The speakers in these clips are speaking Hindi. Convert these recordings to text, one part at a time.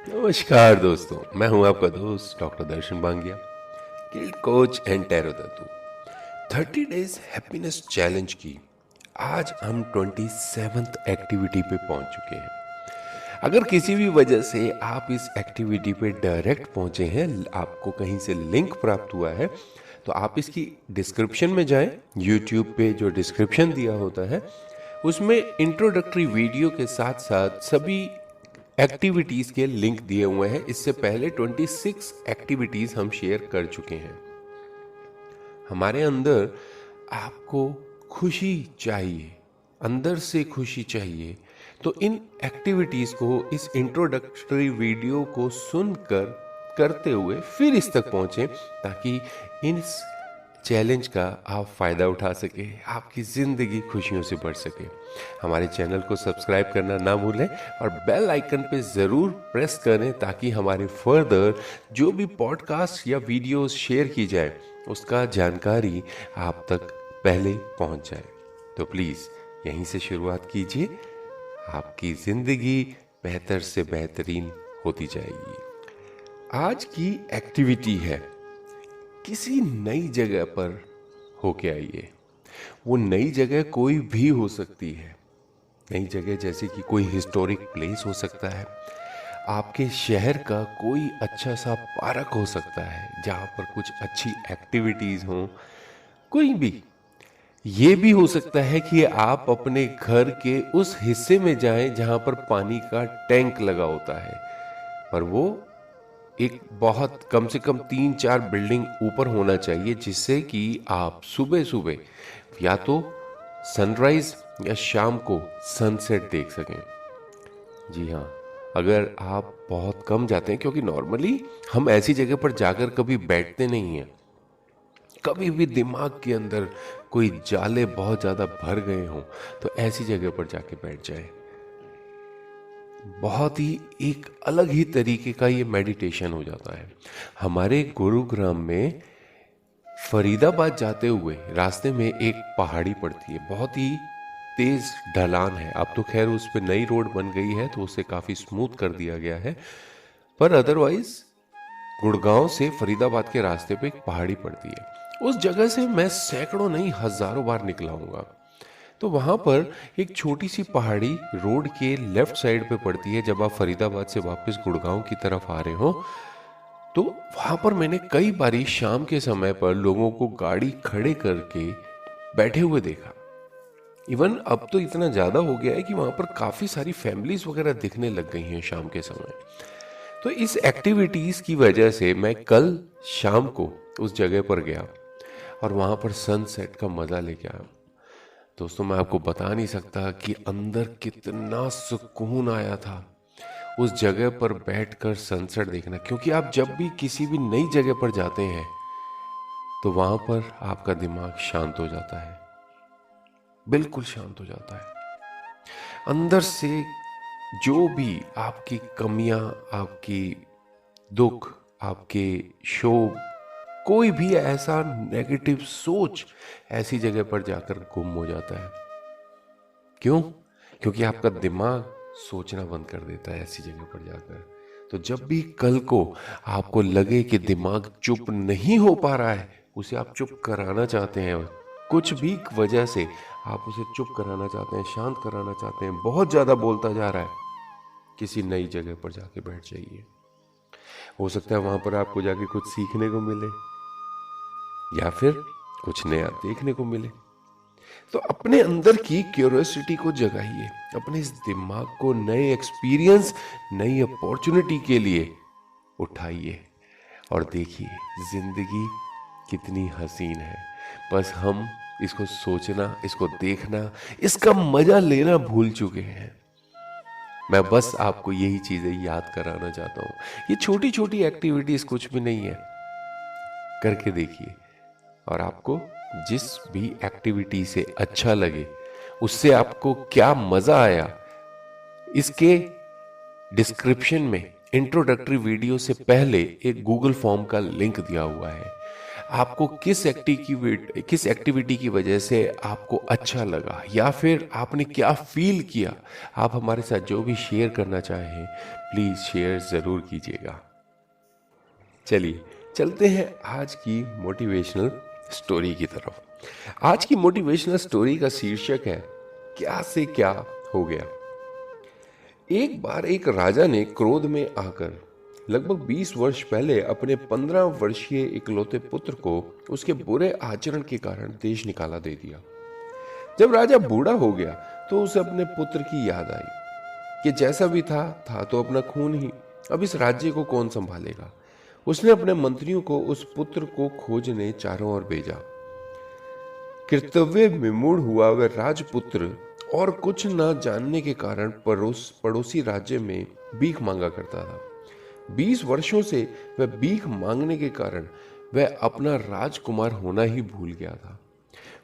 नमस्कार दोस्तों, मैं हूं आपका दोस्त डॉक्टर दर्शन बांगिया, गिल्ड कोच एंड टैरो दातू। 30 डेज हैप्पीनेस चैलेंज की आज हम 27th एक्टिविटी पे पहुंच चुके हैं। अगर किसी भी वजह से आप इस एक्टिविटी पे डायरेक्ट पहुंचे हैं, आपको कहीं से लिंक प्राप्त हुआ है, तो आप इसकी डिस्क्रिप्शन में जाएं। यूट्यूब पे जो डिस्क्रिप्शन दिया होता है उसमें इंट्रोडक्टरी वीडियो के साथ साथ सभी एक्टिविटीज के लिंक दिए हुए हैं। इससे पहले 26 एक्टिविटीज हम शेयर कर चुके हैं। हमारे अंदर आपको खुशी चाहिए, अंदर से खुशी चाहिए, तो इन एक्टिविटीज को, इस इंट्रोडक्टरी वीडियो को सुनकर करते हुए फिर इस तक पहुंचे, ताकि इस चैलेंज का आप फायदा उठा सके, आपकी जिंदगी खुशियों से भर सके। हमारे चैनल को सब्सक्राइब करना ना भूलें और बेल आइकन पे जरूर प्रेस करें, ताकि हमारे फर्दर जो भी पॉडकास्ट या वीडियोस शेयर की जाए उसका जानकारी आप तक पहले पहुंच जाए। तो प्लीज यहीं से शुरुआत कीजिए, आपकी जिंदगी बेहतर से बेहतरीन होती जाएगी। आज की एक्टिविटी है, किसी नई जगह पर होके आइए। वो नई जगह कोई भी हो सकती है। नई जगह जैसे कि कोई हिस्टोरिक प्लेस हो सकता है, आपके शहर का कोई अच्छा सा पार्क हो सकता है जहाँ पर कुछ अच्छी एक्टिविटीज हों, कोई भी। ये भी हो सकता है कि आप अपने घर के उस हिस्से में जाएं जहाँ पर पानी का टैंक लगा होता है, पर वो एक बहुत कम से कम 3-4 बिल्डिंग ऊपर होना चाहिए, जिससे कि आप सुबह सुबह या तो सनराइज या शाम को सनसेट देख सकें। जी हाँ, अगर आप बहुत कम जाते हैं, क्योंकि नॉर्मली हम ऐसी जगह पर जाकर कभी बैठते नहीं हैं। कभी भी दिमाग के अंदर कोई जाले बहुत ज़्यादा भर गए हों तो ऐसी जगह पर जाके बैठ जाए। बहुत ही एक अलग ही तरीके का ये मेडिटेशन हो जाता है। हमारे गुरुग्राम में फरीदाबाद जाते हुए रास्ते में एक पहाड़ी पड़ती है, बहुत ही तेज ढलान है। अब तो खैर उस पर नई रोड बन गई है तो उसे काफी स्मूथ कर दिया गया है, पर अदरवाइज गुड़गांव से फरीदाबाद के रास्ते पे एक पहाड़ी पड़ती है। उस जगह से मैं सैकड़ों नहीं हजारों बार निकला हूँगा। तो वहां पर एक छोटी सी पहाड़ी रोड के लेफ्ट साइड पे पड़ती है। जब आप फरीदाबाद से वापस गुड़गांव की तरफ आ रहे हो तो वहां पर मैंने कई बारी शाम के समय पर लोगों को गाड़ी खड़े करके बैठे हुए देखा। इवन अब तो इतना ज्यादा हो गया है कि वहां पर काफी सारी फैमिलीज वगैरह दिखने लग गई हैं शाम के समय। तो इस एक्टिविटीज की वजह से मैं कल शाम को उस जगह पर गया और वहां पर सनसेट का मजा लेके आया। दोस्तों, मैं आपको बता नहीं सकता कि अंदर कितना सुकून आया था उस जगह पर बैठकर सनसेट देखना। क्योंकि आप जब भी किसी भी नई जगह पर जाते हैं तो वहां पर आपका दिमाग शांत हो जाता है, बिल्कुल शांत हो जाता है। अंदर से जो भी आपकी कमियां, आपकी दुख, आपके शोक, कोई भी ऐसा नेगेटिव सोच ऐसी जगह पर जाकर गुम हो जाता है। क्यों? क्योंकि आपका दिमाग सोचना बंद कर देता है ऐसी जगह पर जाकर। तो जब भी कल को आपको लगे कि दिमाग चुप नहीं हो पा रहा है, उसे आप चुप कराना चाहते हैं, कुछ भी वजह से आप उसे चुप कराना चाहते हैं, शांत कराना चाहते हैं, बहुत ज्यादा बोलता जा रहा है, किसी नई जगह पर जाके बैठ जाइए। हो सकता है वहां पर आपको जाके कुछ सीखने को मिले या फिर कुछ नया देखने को मिले। तो अपने अंदर की क्यूरियोसिटी को जगाइए, अपने इस दिमाग को नए एक्सपीरियंस, नई अपॉर्चुनिटी के लिए उठाइए और देखिए जिंदगी कितनी हसीन है। बस हम इसको सोचना, इसको देखना, इसका मजा लेना भूल चुके हैं। मैं बस आपको यही चीजें याद कराना चाहता हूँ। ये छोटी छोटी एक्टिविटीज कुछ भी नहीं है, करके देखिए और आपको जिस भी एक्टिविटी से अच्छा लगे, उससे आपको क्या मजा आया, इसके डिस्क्रिप्शन में इंट्रोडक्टरी वीडियो से पहले एक गूगल फॉर्म का लिंक दिया हुआ है। आपको किस एक्टिविटी की वजह से आपको अच्छा लगा, या फिर आपने क्या फील किया। आप हमारे साथ जो भी शेयर करना चाहें प्लीज़ शेयर ज़रूर कीजिएगा। चलिए चलते हैं आज की मोटिवेशनल स्टोरी की तरफ। आज की मोटिवेशनल स्टोरी का शीर्षक है क्या से क्या हो गया। एक बार एक राजा ने क्रोध में आकर लगभग 20 वर्ष पहले अपने 15 वर्षीय इकलौते पुत्र को उसके बुरे आचरण के कारण देश निकाला दे दिया। जब राजा बूढ़ा हो गया तो उसे अपने पुत्र की याद आई कि जैसा भी था तो अपना खून ही, अब इस राज्य को कौन संभालेगा। उसने अपने मंत्रियों को उस पुत्र को खोजने चारों ओर भेजा। कर्तव्य विमूढ़ हुआ वह राजपुत्र और कुछ न जानने के कारण पड़ोसी राज्य में भीख मांगा करता था। 20 वर्षों से वह भीख मांगने के कारण वह अपना राजकुमार होना ही भूल गया था।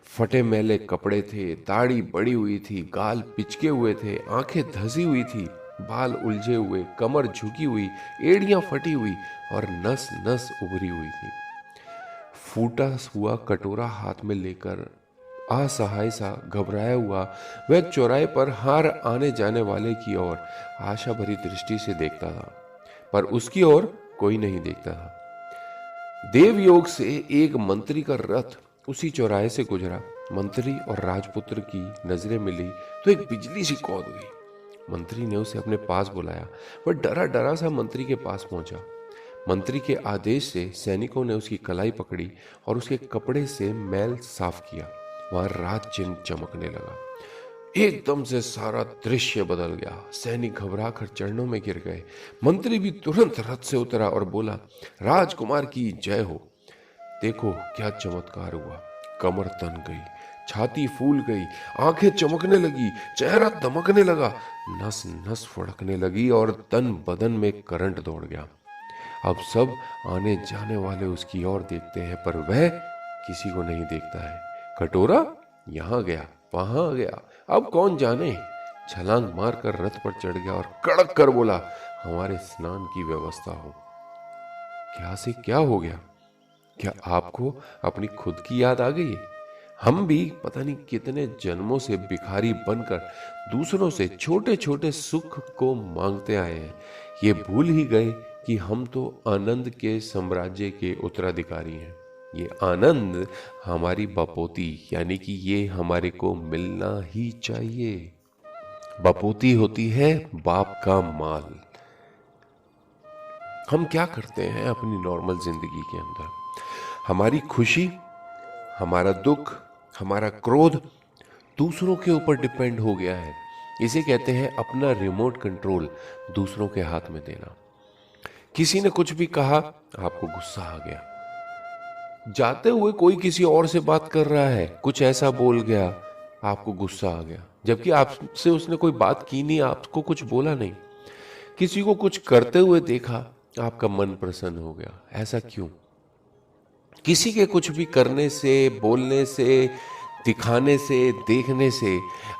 फटे मैले कपड़े थे, दाढ़ी बड़ी हुई थी, गाल पिचके हुए थे, आंखें धसी हुई थी, बाल उलझे हुए, कमर झुकी हुई, एड़ियां फटी हुई और नस नस उभरी हुई थी। फूटा हुआ कटोरा हाथ में लेकर असहाय सा घबराया हुआ वह चौराहे पर हार आने जाने वाले की ओर आशा भरी दृष्टि से देखता था, पर उसकी ओर कोई नहीं देखता था। देवयोग से एक मंत्री का रथ उसी चौराहे से गुजरा। मंत्री और राजपुत्र की नजरें मिली तो एक बिजली सी कौंध हुई। मंत्री ने उसे अपने पास बुलाया। वह डरा डरा सा मंत्री के पास पहुंचा। मंत्री के आदेश से सैनिकों ने उसकी कलाई पकड़ी और उसके कपड़े से मैल साफ किया। वहां रात चिन्ह चमकने लगा। एकदम से सारा दृश्य बदल गया। सैनिक घबरा कर चरणों में गिर गए। मंत्री भी तुरंत रथ से उतरा और बोला, राजकुमार की जय हो। देखो क्या चमत्कार हुआ। कमर तन गई, छाती फूल गई, आंखें चमकने लगी, चेहरा दमकने लगा, नस नस फड़कने लगी और तन बदन में करंट दौड़ गया। अब सब आने जाने वाले उसकी ओर देखते हैं, पर वह किसी को नहीं देखता है। कटोरा यहां गया, वहां गया, अब कौन जाने। छलांग मारकर रथ पर चढ़ गया और कड़क कर बोला, हमारे स्नान की व्यवस्था हो। क्या से क्या हो गया। क्या आपको अपनी खुद की याद आ गई? हम भी पता नहीं कितने जन्मों से भिखारी बनकर दूसरों से छोटे छोटे सुख को मांगते आए हैं। ये भूल ही गए कि हम तो आनंद के साम्राज्य के उत्तराधिकारी हैं। ये आनंद हमारी बपोती यानी कि ये हमारे को मिलना ही चाहिए। बपोती होती है बाप का माल। हम क्या करते हैं अपनी नॉर्मल जिंदगी के अंदर? हमारी खुशी, हमारा दुख, हमारा क्रोध दूसरों के ऊपर डिपेंड हो गया है। इसे कहते हैं अपना रिमोट कंट्रोल दूसरों के हाथ में देना। किसी ने कुछ भी कहा, आपको गुस्सा आ गया। जाते हुए कोई किसी और से बात कर रहा है, कुछ ऐसा बोल गया, आपको गुस्सा आ गया, जबकि आपसे उसने कोई बात की नहीं, आपको कुछ बोला नहीं। किसी को कुछ करते हुए देखा, आपका मन प्रसन्न हो गया। ऐसा क्यों? किसी के कुछ भी करने से, बोलने से, दिखाने से, देखने से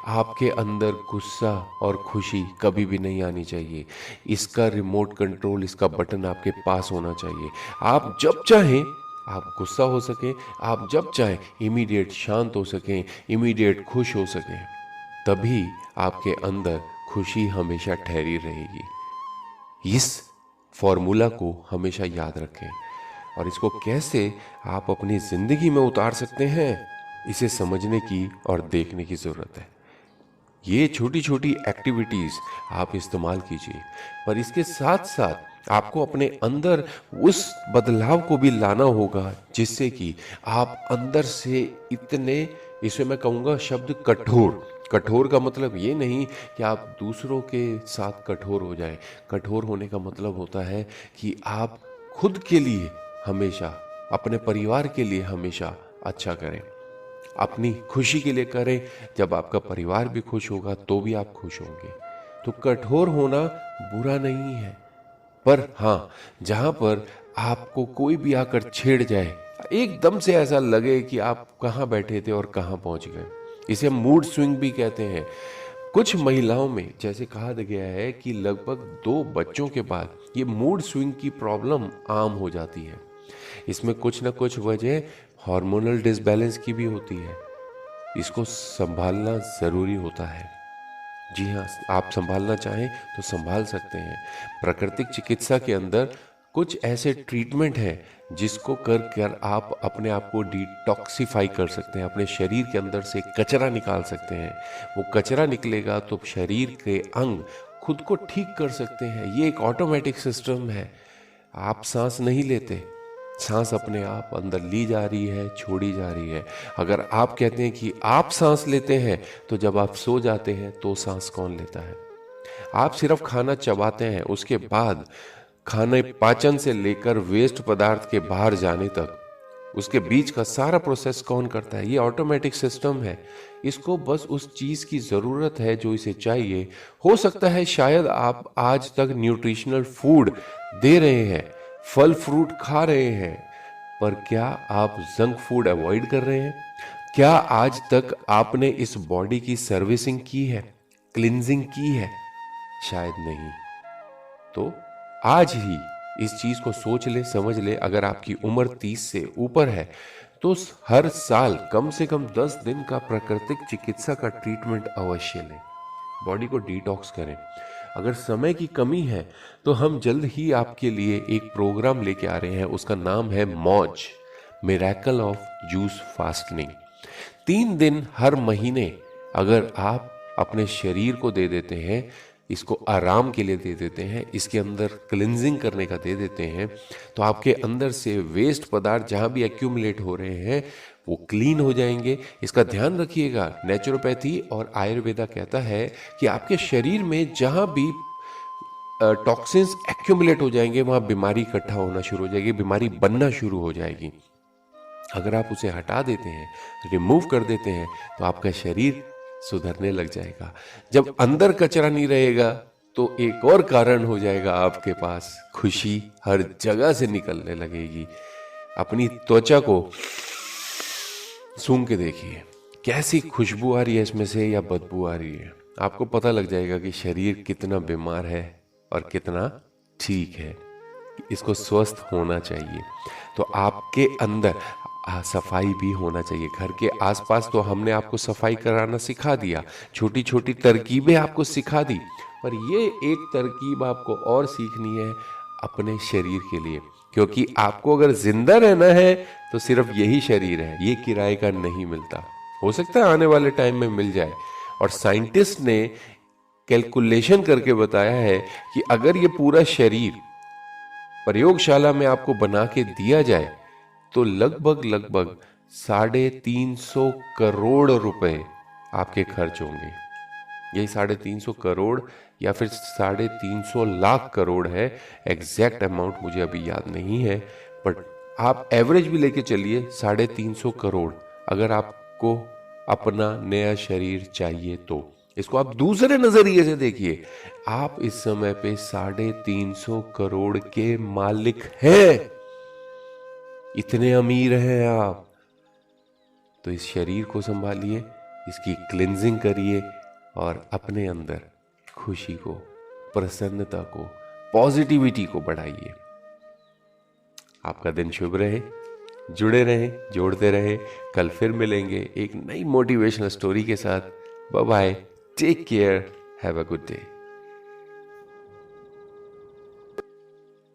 आपके अंदर गुस्सा और खुशी कभी भी नहीं आनी चाहिए। इसका रिमोट कंट्रोल, इसका बटन आपके पास होना चाहिए। आप जब चाहें आप गुस्सा हो सकें, आप जब चाहें इमीडिएट शांत हो सकें, इमीडिएट खुश हो सकें, तभी आपके अंदर खुशी हमेशा ठहरी रहेगी। इस फॉर्मूला को हमेशा याद रखें और इसको कैसे आप अपनी जिंदगी में उतार सकते हैं, इसे समझने की और देखने की जरूरत है। ये छोटी छोटी एक्टिविटीज आप इस्तेमाल कीजिए, पर इसके साथ साथ आपको अपने अंदर उस बदलाव को भी लाना होगा जिससे कि आप अंदर से इतने, इसे मैं कहूँगा शब्द कठोर का मतलब ये नहीं कि आप दूसरों के साथ कठोर हो जाएं। कठोर होने का मतलब होता है कि आप खुद के लिए हमेशा, अपने परिवार के लिए हमेशा अच्छा करें, अपनी खुशी के लिए करें। जब आपका परिवार भी खुश होगा तो भी आप खुश होंगे। तो कठोर होना बुरा नहीं है, पर हाँ, जहां पर आपको कोई भी आकर छेड़ जाए, एकदम से ऐसा लगे कि आप कहां बैठे थे और कहां पहुंच गए, इसे मूड स्विंग भी कहते हैं। कुछ महिलाओं में जैसे कहा गया है कि लगभग 2 बच्चों के बाद ये मूड स्विंग की प्रॉब्लम आम हो जाती है। इसमें कुछ ना कुछ वजह हार्मोनल डिसबैलेंस की भी होती है। इसको संभालना ज़रूरी होता है। जी हाँ, आप संभालना चाहें तो संभाल सकते हैं। प्राकृतिक चिकित्सा के अंदर कुछ ऐसे ट्रीटमेंट हैं जिसको कर कर आप अपने आप को डिटॉक्सिफाई कर सकते हैं, अपने शरीर के अंदर से कचरा निकाल सकते हैं। वो कचरा निकलेगा तो शरीर के अंग खुद को ठीक कर सकते हैं। ये एक ऑटोमेटिक सिस्टम है। आप सांस नहीं लेते, सांस अपने आप अंदर ली जा रही है, छोड़ी जा रही है। अगर आप कहते हैं कि आप सांस लेते हैं, तो जब आप सो जाते हैं तो सांस कौन लेता है? आप सिर्फ खाना चबाते हैं, उसके बाद खाने पाचन से लेकर वेस्ट पदार्थ के बाहर जाने तक उसके बीच का सारा प्रोसेस कौन करता है? ये ऑटोमेटिक सिस्टम है। इसको बस उस चीज़ की ज़रूरत है जो इसे चाहिए। हो सकता है शायद आप आज तक न्यूट्रिशनल फूड दे रहे हैं, फल फ्रूट खा रहे हैं, पर क्या आप जंक फूड अवॉइड कर रहे हैं? क्या आज तक आपने इस बॉडी की सर्विसिंग की है, क्लिनजिंग की है? शायद नहीं। तो आज ही इस चीज को सोच ले, समझ ले। अगर आपकी उम्र 30 से ऊपर है तो हर साल कम से कम 10 दिन का प्राकृतिक चिकित्सा का ट्रीटमेंट अवश्य लें। बॉडी को डिटॉक्स करें। अगर समय की कमी है तो हम जल्द ही आपके लिए एक प्रोग्राम लेके आ रहे हैं। उसका नाम है मौज, मिरेकल ऑफ जूस फास्टनिंग। 3 दिन हर महीने अगर आप अपने शरीर को दे देते हैं, इसको आराम के लिए दे देते हैं, इसके अंदर क्लिनजिंग करने का दे देते हैं, तो आपके अंदर से वेस्ट पदार्थ जहां भी एक्यूमुलेट हो रहे हैं वो क्लीन हो जाएंगे। इसका ध्यान रखिएगा, नेचुरोपैथी और आयुर्वेदा कहता है कि आपके शरीर में जहां भी टॉक्सिन्स एक्यूमुलेट हो जाएंगे वहां बीमारी इकट्ठा होना शुरू हो जाएगी, बीमारी बनना शुरू हो जाएगी। अगर आप उसे हटा देते हैं, रिमूव कर देते हैं, तो आपका शरीर सुधरने लग जाएगा। जब अंदर कचरा नहीं रहेगा तो एक और कारण हो जाएगा आपके पास, खुशी हर जगह से निकलने लगेगी। अपनी त्वचा को सूंघ के देखिए, कैसी खुशबू आ रही है इसमें से या बदबू आ रही है। आपको पता लग जाएगा कि शरीर कितना बीमार है और कितना ठीक है। इसको स्वस्थ होना चाहिए। तो आपके अंदर सफाई भी होना चाहिए। घर के आसपास तो हमने आपको सफाई कराना सिखा दिया, छोटी छोटी तरकीबें आपको सिखा दी, पर ये एक तरकीब आपको और सीखनी है अपने शरीर के लिए, क्योंकि आपको अगर जिंदा रहना है तो सिर्फ यही शरीर है, ये किराए का नहीं मिलता। हो सकता है आने वाले टाइम में मिल जाए। और साइंटिस्ट ने कैलकुलेशन करके बताया है कि अगर ये पूरा शरीर प्रयोगशाला में आपको बना के दिया जाए तो लगभग 350 करोड़ रुपए आपके खर्च होंगे। यही 350 करोड़ या फिर 350 लाख करोड़ है। एग्जैक्ट अमाउंट मुझे अभी याद नहीं है, बट आप एवरेज भी लेके चलिए 350 करोड़। अगर आपको अपना नया शरीर चाहिए तो इसको आप दूसरे नजरिए से देखिए। आप इस समय पे 350 करोड़ के मालिक हैं, इतने अमीर हैं आप। तो इस शरीर को संभालिए, इसकी क्लिनजिंग करिए और अपने अंदर खुशी को, प्रसन्नता को, पॉजिटिविटी को बढ़ाइए। आपका दिन शुभ रहे, जुड़े रहें, जोड़ते रहें। कल फिर मिलेंगे एक नई मोटिवेशनल स्टोरी के साथ। Bye bye, take care, have a good day.